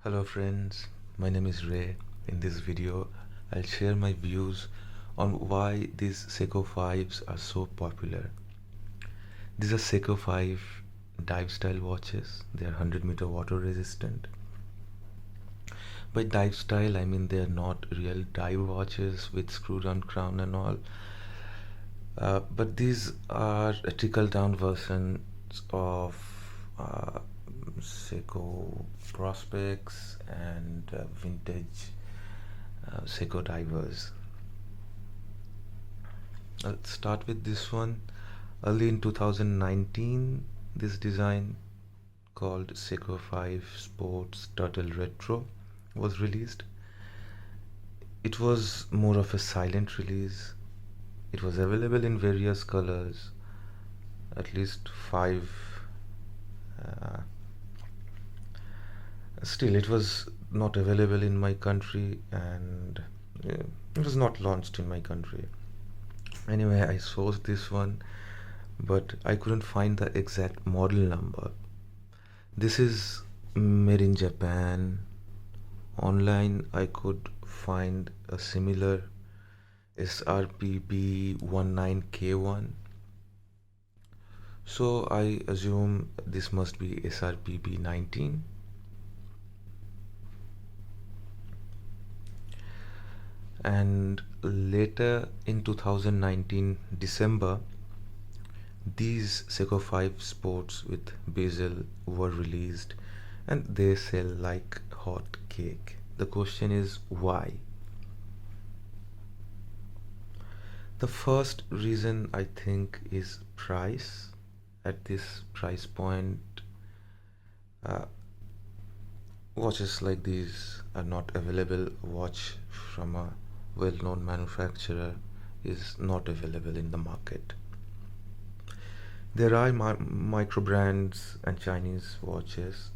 Hello friends, my name is Ray. In this video, I'll share my views on why these Seiko 5s are so popular. These are Seiko 5 dive style watches. They are 100-meter water resistant. By dive style, I mean they are not real dive watches with screw down crown and all. But these are a trickle down versions of uh, Seiko Prospects and vintage Seiko divers. I'll start with this one. Early in 2019, this design called Seiko 5 Sports Turtle Retro was released. It was more of a silent release. It was available in various colors, at least 5. Uh, Still, it was not available in my country, and it was not launched in my country. Anyway, I sourced this one, but I couldn't find the exact model number. This is made in Japan. Online, I could find a similar SRPB19K1. So I assume this must be SRPB19. And later in 2019 December, these Seiko 5 Sports with bezel were released, and they sell like hot cake. The question is why? The first reason I think is price. At this price point, uh, watches like these are not available. A watch from a well-known manufacturer is not available in the market. There are micro brands and Chinese watches.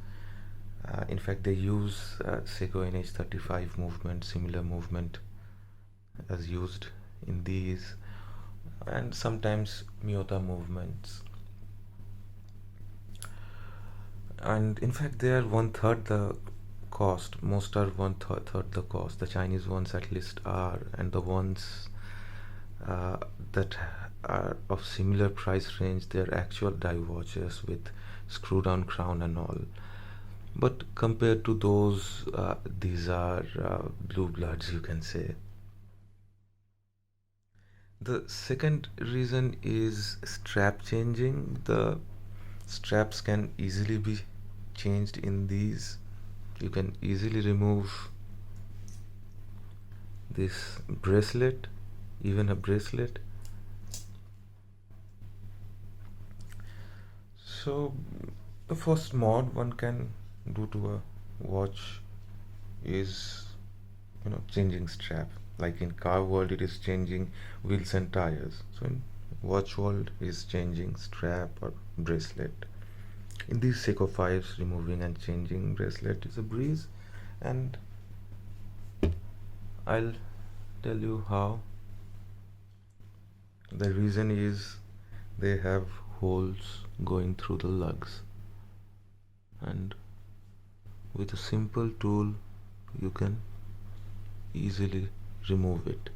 In fact, they use Seiko NH35 movement, similar movement as used in these, and sometimes Miyota movements. And in fact, they are one third the cost. Most are one third the cost. The Chinese ones at least are, and the ones that are of similar price range, they're actual dive watches with screw down crown and all. But compared to those, these are blue bloods, you can say. The second reason is strap changing. The straps can easily be changed in these. You can easily remove this bracelet, even a bracelet. So the first mod one can do to a watch is, changing strap. Like in car world, it is changing wheels and tires. So in watch world is changing strap or bracelet. In these Seiko 5s, removing and changing bracelet is a breeze, and I'll tell you how. The reason is they have holes going through the lugs, and with a simple tool you can easily remove it.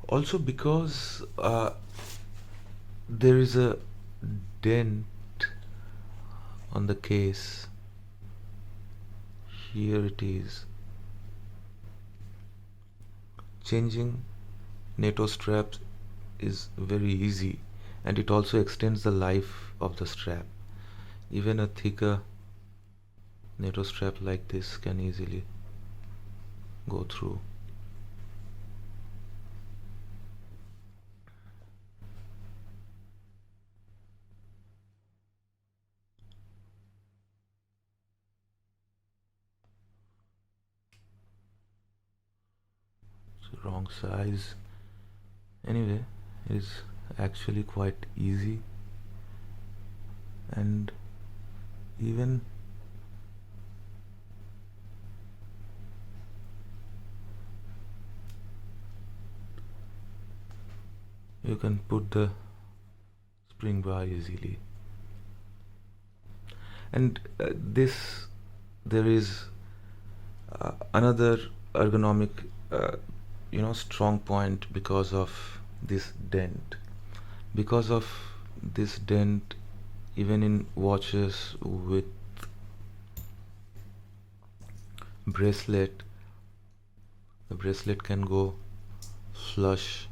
Also, because there is a dent on the case, here it is. Changing NATO straps is very easy, and it also extends the life of the strap. Even a thicker NATO strap like this can easily go through. It's the wrong size. Anyway, it's actually quite easy, and even you can put the spring bar easily. And there is another ergonomic strong point because of this dent. Because of this dent, even in watches with bracelet, the bracelet can go flush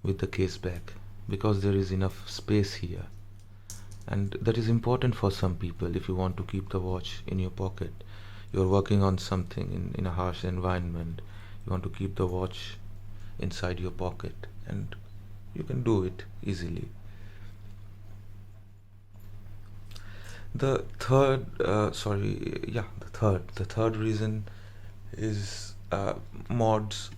with the case back because there is enough space here. And that is important for some people. If you want to keep the watch in your pocket, you're working on something in a harsh environment, you want to keep the watch inside your pocket, and you can do it easily. The third reason is mods.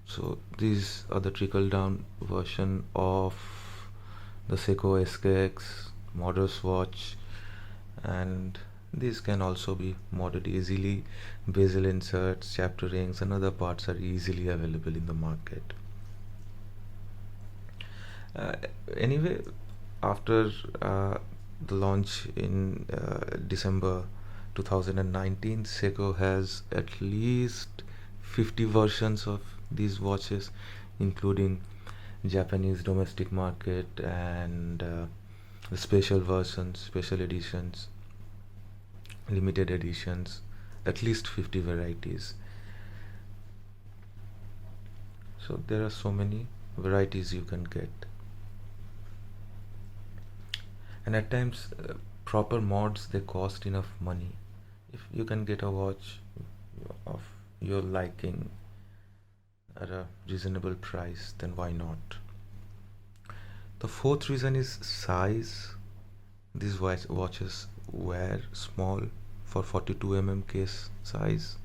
So these are the trickle down version of the Seiko SKX models watch, and these can also be modded easily. Bezel inserts, chapter rings, and other parts are easily available in the market. Anyway, after the launch in December 2019, Seiko has at least 50 versions of these watches, including Japanese domestic market and the special versions, special editions, limited editions, at least 50 varieties. So there are so many varieties you can get. And at times proper mods, they cost enough money. If you can get a watch of your liking at a reasonable price, then why not? The fourth reason is size. These watches were small for 42 mm case size,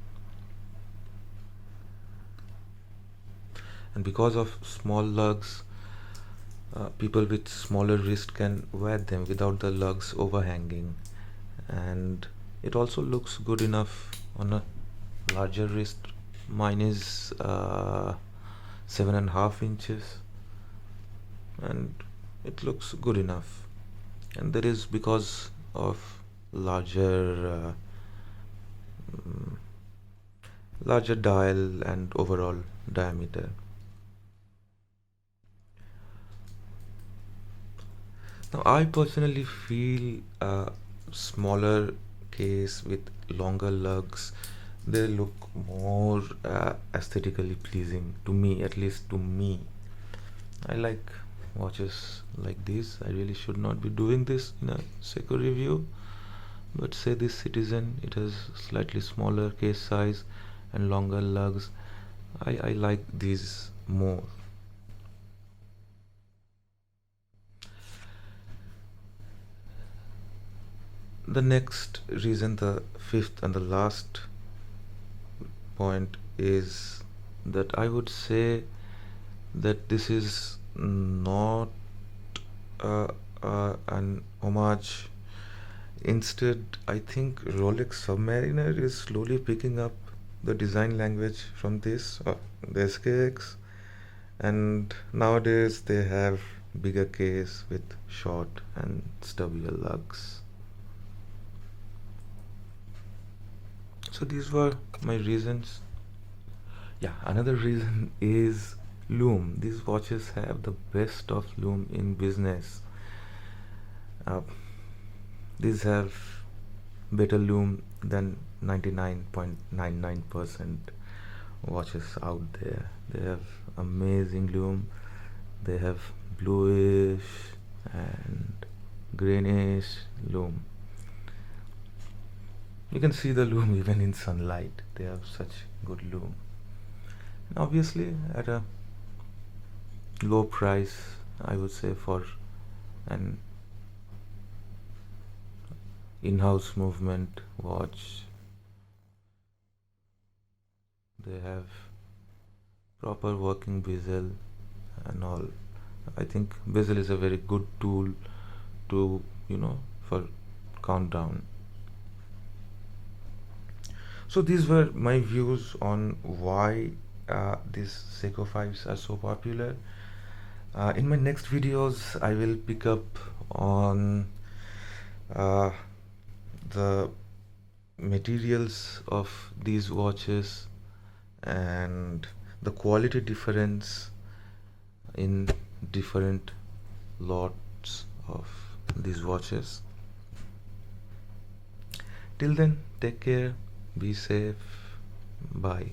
and because of small lugs, people with smaller wrist can wear them without the lugs overhanging, and it also looks good enough on a larger wrist. Mine is 7.5 inches, and it looks good enough, and that is because of larger dial and overall diameter. Now I personally feel a smaller case with longer lugs, they look more aesthetically pleasing to me. At least to me, I like watches like this. I really should not be doing this in a Seiko review, but say this Citizen, it has slightly smaller case size and longer lugs. I like these more. The next reason, the fifth and the last point, is that I would say that this is not an homage. Instead, I think Rolex Submariner is slowly picking up the design language from this, the SKX, and nowadays they have bigger case with short and stubbier lugs. So these were my reasons. Yeah, another reason is lume. These watches have the best of lume in business. These have better lume than 99.99% watches out there. They have amazing lume. They have bluish and greenish lume. You can see the lume even in sunlight. They have such good lume. And obviously at a low price, I would say, for an in-house movement watch. They have proper working bezel and all. I think bezel is a very good tool to, for countdown. So these were my views on why these Seiko 5s are so popular. In my next videos, I will pick up on uh, the materials of these watches and the quality difference in different lots of these watches. Till then, take care, be safe, bye.